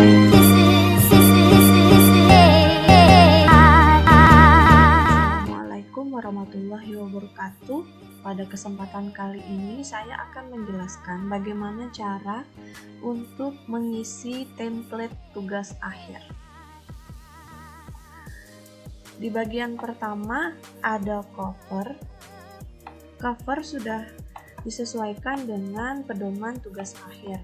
Assalamualaikum warahmatullahi wabarakatuh. Pada kesempatan kali ini saya akan menjelaskan bagaimana cara untuk mengisi template tugas akhir. Di bagian pertama ada cover. Cover sudah disesuaikan dengan pedoman tugas akhir.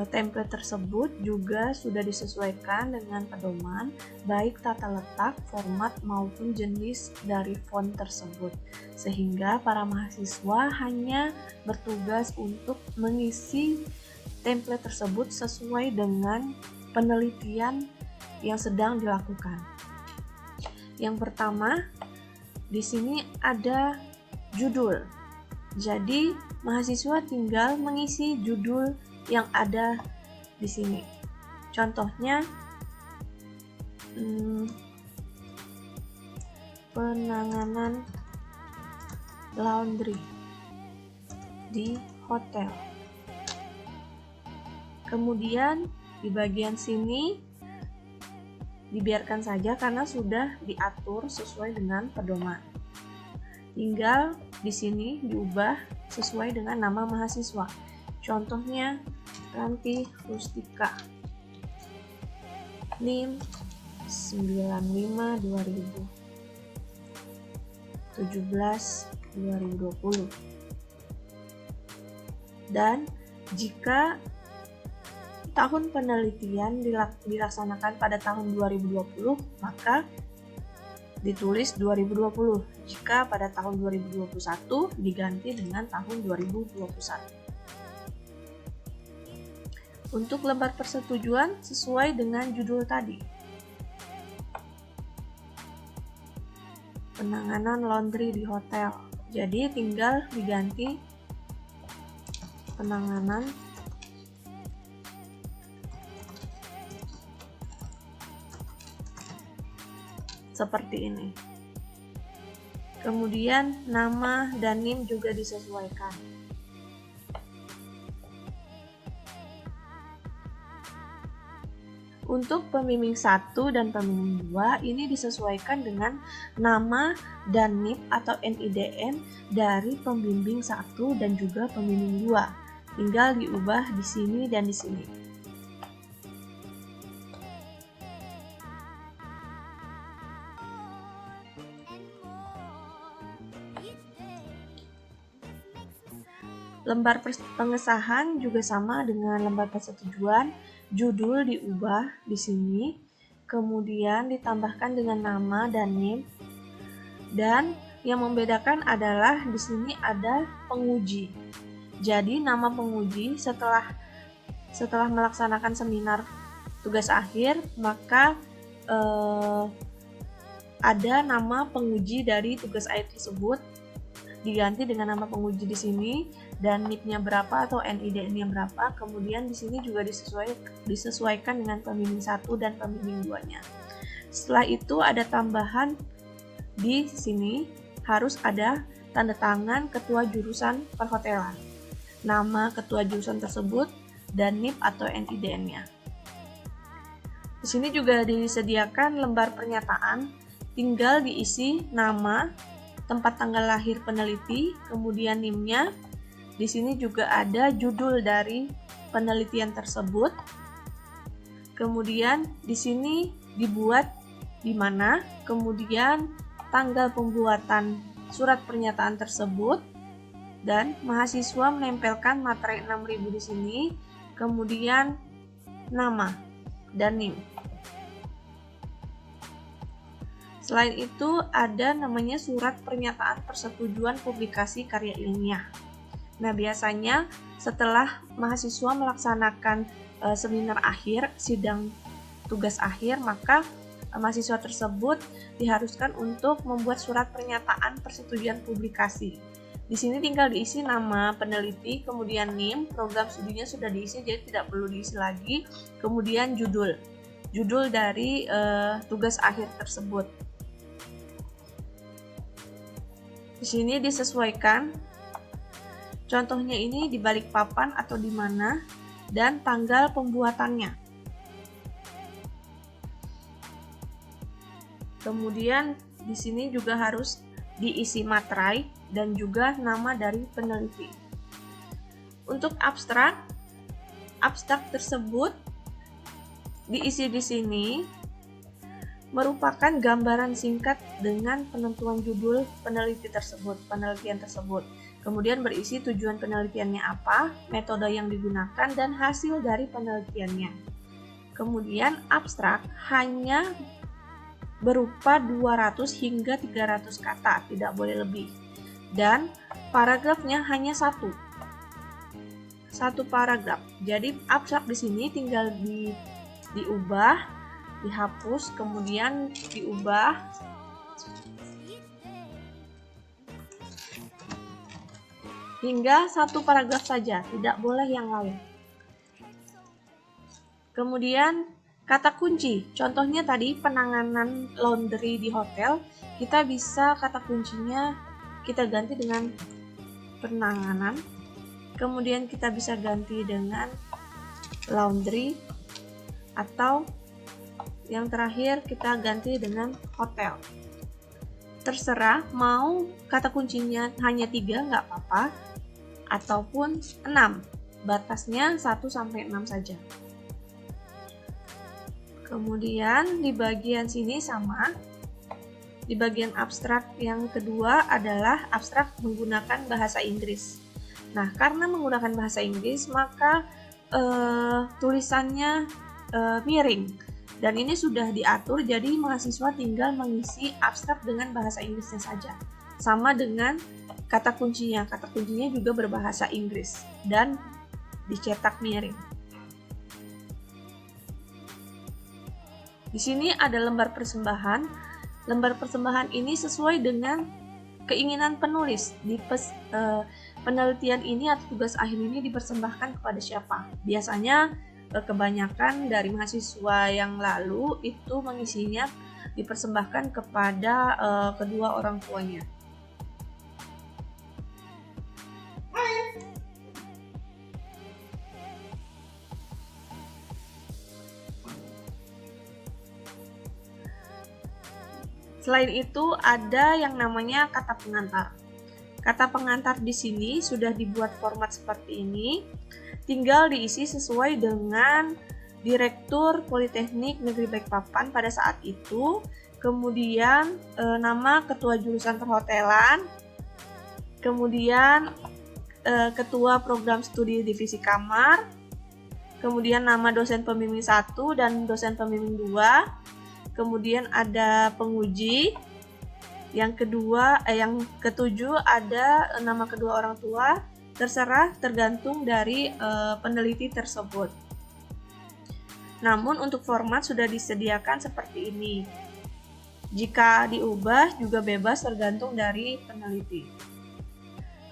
Template tersebut juga sudah disesuaikan dengan pedoman, baik tata letak, format, maupun jenis dari font tersebut, sehingga para mahasiswa hanya bertugas untuk mengisi template tersebut sesuai dengan penelitian yang sedang dilakukan. Yang pertama, di sini ada judul. Jadi, mahasiswa tinggal mengisi judul yang ada di sini. Contohnya, penanganan laundry di hotel. Kemudian di bagian sini dibiarkan saja karena sudah diatur sesuai dengan pedoman. Tinggal di sini diubah sesuai dengan nama mahasiswa. Contohnya Ranti Rustika, NIM 95/2017-2020. Dan jika tahun penelitian dilaksanakan pada tahun 2020, maka ditulis 2020. Jika pada tahun 2021 diganti dengan tahun 2021. Untuk lembar persetujuan sesuai dengan judul tadi. Penanganan laundry di hotel. Jadi tinggal diganti penanganan seperti ini. Kemudian nama dan NIM juga disesuaikan. Untuk pembimbing 1 dan pembimbing 2 ini disesuaikan dengan nama dan NIM atau NIDN dari pembimbing 1 dan juga pembimbing 2. Tinggal diubah di sini dan di sini. Lembar pengesahan juga sama dengan lembar persetujuan. Judul diubah di sini, kemudian ditambahkan dengan nama dan NIM. Dan yang membedakan adalah di sini ada penguji. Jadi nama penguji setelah melaksanakan seminar tugas akhir, maka ada nama penguji dari tugas akhir tersebut diganti dengan nama penguji di sini dan NIP-nya berapa atau NIDN-nya berapa. Kemudian di sini juga disesuaikan dengan pembimbing 1 dan pembimbing 2-nya. Setelah itu ada tambahan di sini, harus ada tanda tangan ketua jurusan perhotelan, nama ketua jurusan tersebut dan NIP atau NIDN-nya. Di sini juga disediakan lembar pernyataan, tinggal diisi nama, tempat tanggal lahir peneliti, kemudian NIM-nya. Di sini juga ada judul dari penelitian tersebut. Kemudian di sini dibuat di mana, kemudian tanggal pembuatan surat pernyataan tersebut, dan mahasiswa menempelkan materai 6000 di sini, kemudian nama dan NIM. Selain itu ada namanya surat pernyataan persetujuan publikasi karya ilmiah. Nah, biasanya setelah mahasiswa melaksanakan seminar akhir, sidang tugas akhir, maka mahasiswa tersebut diharuskan untuk membuat surat pernyataan persetujuan publikasi. Di sini tinggal diisi nama peneliti, kemudian NIM, program studinya sudah diisi jadi tidak perlu diisi lagi, kemudian judul dari tugas akhir tersebut. Di sini disesuaikan. Contohnya ini di Balikpapan atau di mana. dan tanggal pembuatannya. Kemudian di sini juga harus diisi materai dan juga nama dari peneliti. Untuk abstrak tersebut diisi di sini merupakan gambaran singkat dengan penentuan judul penelitian tersebut. Kemudian berisi tujuan penelitiannya apa, metode yang digunakan, dan hasil dari penelitiannya. Kemudian abstrak hanya berupa 200 hingga 300 kata, tidak boleh lebih. Dan paragrafnya hanya satu paragraf. Jadi abstrak di sini tinggal diubah, dihapus, kemudian diubah hingga satu paragraf saja, tidak boleh yang lain. Kemudian kata kunci, contohnya tadi penanganan laundry di hotel, kita bisa kata kuncinya kita ganti dengan penanganan, kemudian kita bisa ganti dengan laundry, atau yang terakhir kita ganti dengan hotel. Terserah mau kata kuncinya hanya 3 nggak apa-apa, ataupun 6, batasnya 1 sampai 6 saja. Kemudian di bagian sini sama, di bagian abstrak yang kedua adalah abstrak menggunakan bahasa Inggris. Nah, karena menggunakan bahasa Inggris maka tulisannya miring. Dan ini sudah diatur, jadi mahasiswa tinggal mengisi abstrak dengan bahasa Inggrisnya saja. Sama dengan kata kuncinya juga berbahasa Inggris dan dicetak miring. Di sini ada lembar persembahan. Lembar persembahan ini sesuai dengan keinginan penulis. Penelitian ini atau tugas akhir ini dipersembahkan kepada siapa? Biasanya kebanyakan dari mahasiswa yang lalu itu mengisinya dipersembahkan kepada kedua orang tuanya. Selain itu ada yang namanya kata pengantar. Kata pengantar di sini sudah dibuat format seperti ini. Tinggal diisi sesuai dengan Direktur Politeknik Negeri Balikpapan pada saat itu, kemudian nama ketua jurusan perhotelan, kemudian ketua program studi divisi kamar, kemudian nama dosen pembimbing 1 dan dosen pembimbing 2, kemudian ada penguji, yang ketujuh ada nama kedua orang tua, terserah tergantung dari peneliti tersebut. Namun untuk format sudah disediakan seperti ini. Jika diubah juga bebas tergantung dari peneliti.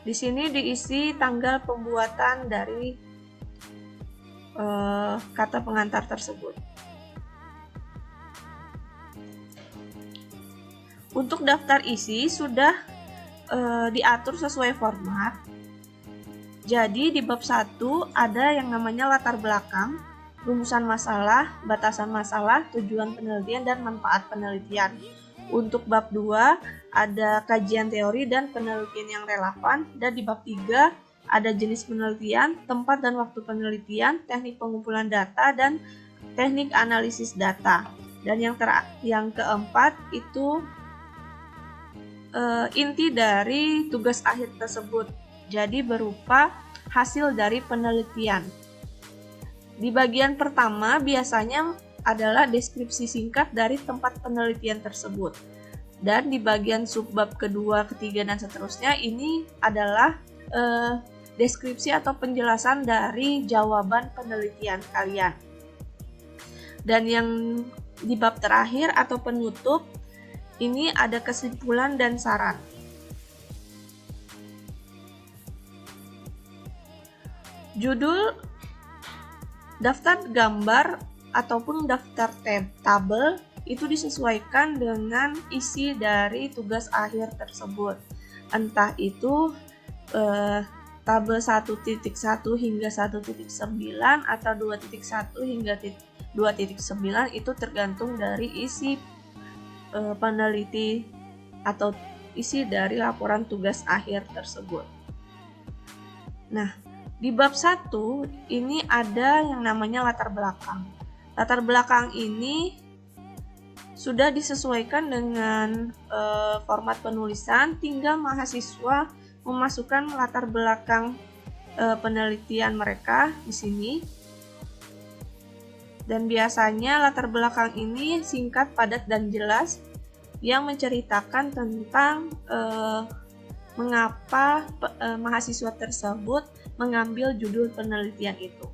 Di sini diisi tanggal pembuatan dari kata pengantar tersebut. Untuk daftar isi sudah diatur sesuai format. Jadi di bab 1 ada yang namanya latar belakang, rumusan masalah, batasan masalah, tujuan penelitian, dan manfaat penelitian. Untuk bab 2 ada kajian teori dan penelitian yang relevan, dan di bab 3 ada jenis penelitian, tempat dan waktu penelitian, teknik pengumpulan data, dan teknik analisis data. Dan yang keempat itu inti dari tugas akhir tersebut. Jadi berupa hasil dari penelitian. Di bagian pertama biasanya adalah deskripsi singkat dari tempat penelitian tersebut. Dan di bagian subbab kedua, ketiga, dan seterusnya ini adalah deskripsi atau penjelasan dari jawaban penelitian kalian. Dan yang di bab terakhir atau penutup ini ada kesimpulan dan saran. Judul daftar gambar ataupun daftar tabel itu disesuaikan dengan isi dari tugas akhir tersebut. Entah itu tabel 1.1 hingga 1.9 atau 2.1 hingga 2.9 itu tergantung dari isi peneliti atau isi dari laporan tugas akhir tersebut. Nah, di bab 1 ini ada yang namanya latar belakang. Latar belakang ini sudah disesuaikan dengan format penulisan, tinggal mahasiswa memasukkan latar belakang penelitian mereka di sini. Dan biasanya latar belakang ini singkat, padat, dan jelas yang menceritakan tentang mengapa mahasiswa tersebut mengambil judul penelitian itu.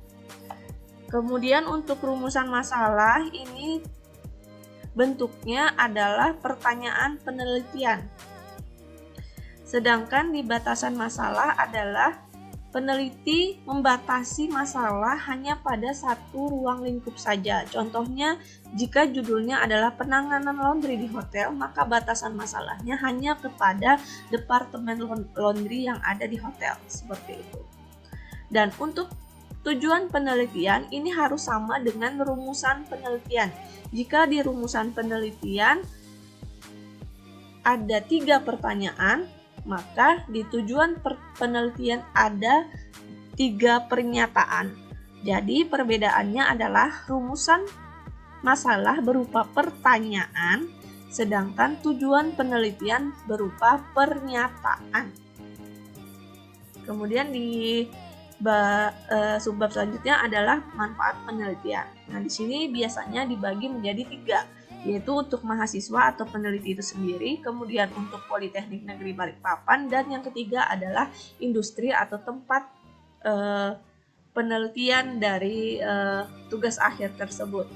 Kemudian untuk rumusan masalah ini bentuknya adalah pertanyaan penelitian. Sedangkan di batasan masalah adalah peneliti membatasi masalah hanya pada satu ruang lingkup saja. Contohnya, jika judulnya adalah penanganan laundry di hotel, maka batasan masalahnya hanya kepada departemen laundry yang ada di hotel, seperti itu. Dan untuk tujuan penelitian ini harus sama dengan rumusan penelitian. Jika di rumusan penelitian ada 3 pertanyaan, maka di tujuan penelitian ada 3 pernyataan. Jadi perbedaannya adalah rumusan masalah berupa pertanyaan, sedangkan tujuan penelitian berupa pernyataan. Kemudian di subbab selanjutnya adalah manfaat penelitian. Nah, di sini biasanya dibagi menjadi 3, yaitu untuk mahasiswa atau peneliti itu sendiri, kemudian untuk Politeknik Negeri Balikpapan, dan yang ketiga adalah industri atau tempat penelitian dari tugas akhir tersebut.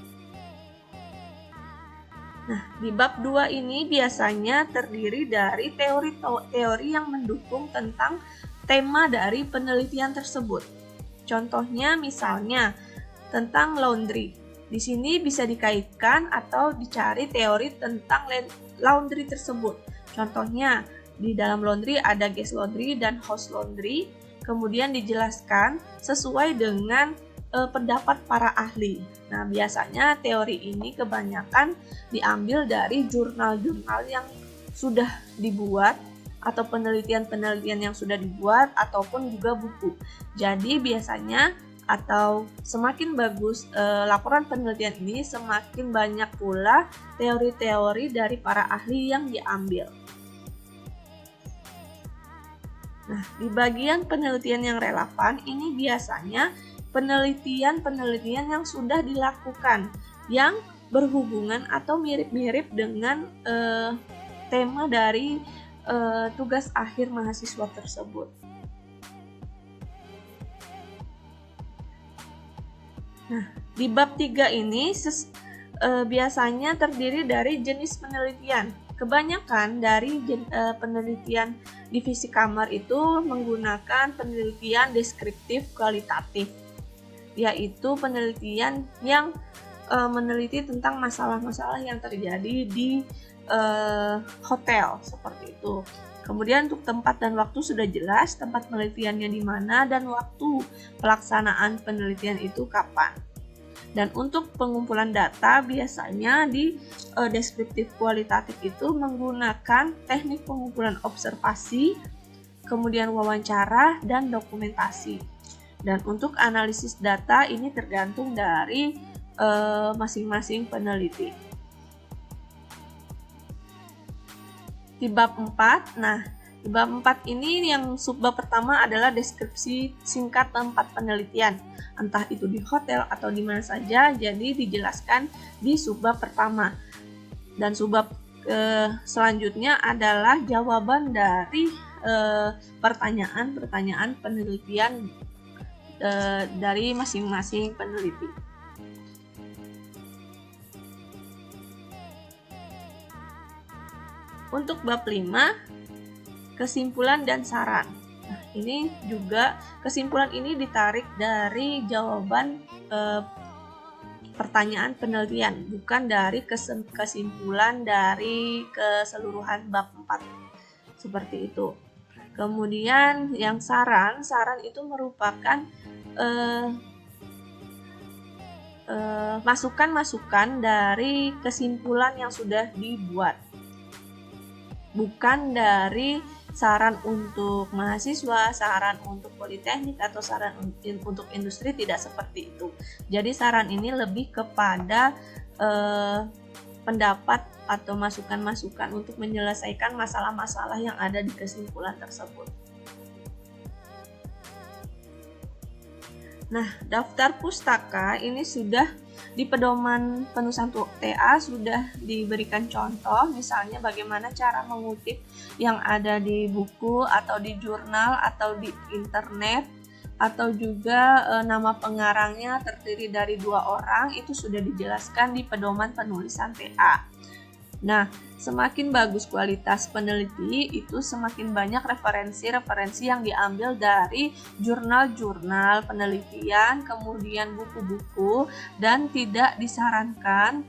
Nah, di bab 2 ini biasanya terdiri dari teori-teori yang mendukung tentang tema dari penelitian tersebut. Contohnya misalnya tentang laundry. Di sini bisa dikaitkan atau dicari teori tentang laundry tersebut. Contohnya di dalam laundry ada guest laundry dan house laundry. Kemudian dijelaskan sesuai dengan pendapat para ahli. Nah, biasanya teori ini kebanyakan diambil dari jurnal-jurnal yang sudah dibuat atau penelitian-penelitian yang sudah dibuat ataupun juga buku. Jadi biasanya atau semakin bagus laporan penelitian ini, semakin banyak pula teori-teori dari para ahli yang diambil. Nah, di bagian penelitian yang relevan ini biasanya penelitian-penelitian yang sudah dilakukan yang berhubungan atau mirip-mirip dengan tema dari tugas akhir mahasiswa tersebut. Nah, di bab 3 ini biasanya terdiri dari jenis penelitian. Kebanyakan dari penelitian divisi kamar itu menggunakan penelitian deskriptif kualitatif, yaitu penelitian yang meneliti tentang masalah-masalah yang terjadi di hotel, seperti itu. Kemudian untuk tempat dan waktu sudah jelas, tempat penelitiannya di mana dan waktu pelaksanaan penelitian itu kapan. Dan untuk pengumpulan data biasanya di deskriptif kualitatif itu menggunakan teknik pengumpulan observasi, kemudian wawancara dan dokumentasi. Dan untuk analisis data ini tergantung dari masing-masing peneliti. Di bab 4, nah di bab 4 ini yang subbab pertama adalah deskripsi singkat tempat penelitian, entah itu di hotel atau di mana saja, jadi dijelaskan di subbab pertama. Dan subbab selanjutnya adalah jawaban dari pertanyaan-pertanyaan penelitian dari masing-masing peneliti. Untuk bab 5, kesimpulan dan saran. Nah, ini juga kesimpulan ini ditarik dari jawaban pertanyaan penelitian, bukan dari kesimpulan dari keseluruhan bab 4. Seperti itu. Kemudian yang saran itu merupakan masukan-masukan dari kesimpulan yang sudah dibuat, bukan dari saran untuk mahasiswa, saran untuk politeknik, atau saran untuk industri, tidak seperti itu. Jadi saran ini lebih kepada pendapat atau masukan-masukan untuk menyelesaikan masalah-masalah yang ada di kesimpulan tersebut. Nah, daftar pustaka ini sudah di pedoman penulisan TA sudah diberikan contoh, misalnya bagaimana cara mengutip yang ada di buku atau di jurnal atau di internet, atau juga nama pengarangnya terdiri dari 2 orang, itu sudah dijelaskan di pedoman penulisan TA. Nah, semakin bagus kualitas peneliti, itu semakin banyak referensi-referensi yang diambil dari jurnal-jurnal penelitian, kemudian buku-buku, dan tidak disarankan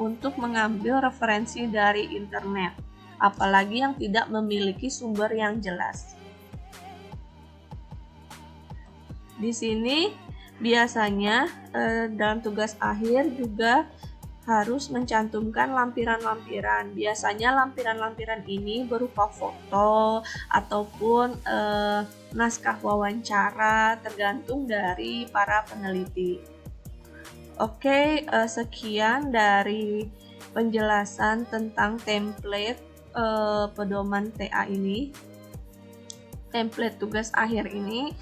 untuk mengambil referensi dari internet, apalagi yang tidak memiliki sumber yang jelas. Di sini biasanya dalam tugas akhir juga harus mencantumkan lampiran-lampiran. Biasanya lampiran-lampiran ini berupa foto ataupun naskah wawancara, tergantung dari para peneliti. Oke, sekian dari penjelasan tentang template pedoman TA ini, template tugas akhir ini.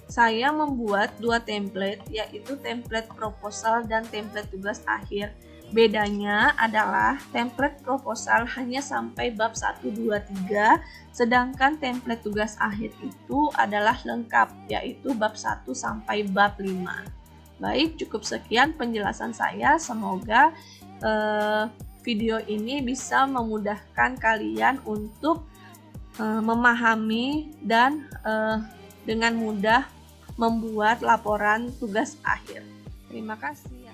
Saya membuat 2 template, yaitu template proposal dan template tugas akhir. Bedanya adalah template proposal hanya sampai bab 1, 2, 3, sedangkan template tugas akhir itu adalah lengkap, yaitu bab 1 sampai bab 5. Baik, cukup sekian penjelasan saya. Semoga video ini bisa memudahkan kalian untuk memahami dan dengan mudah membuat laporan tugas akhir. Terima kasih.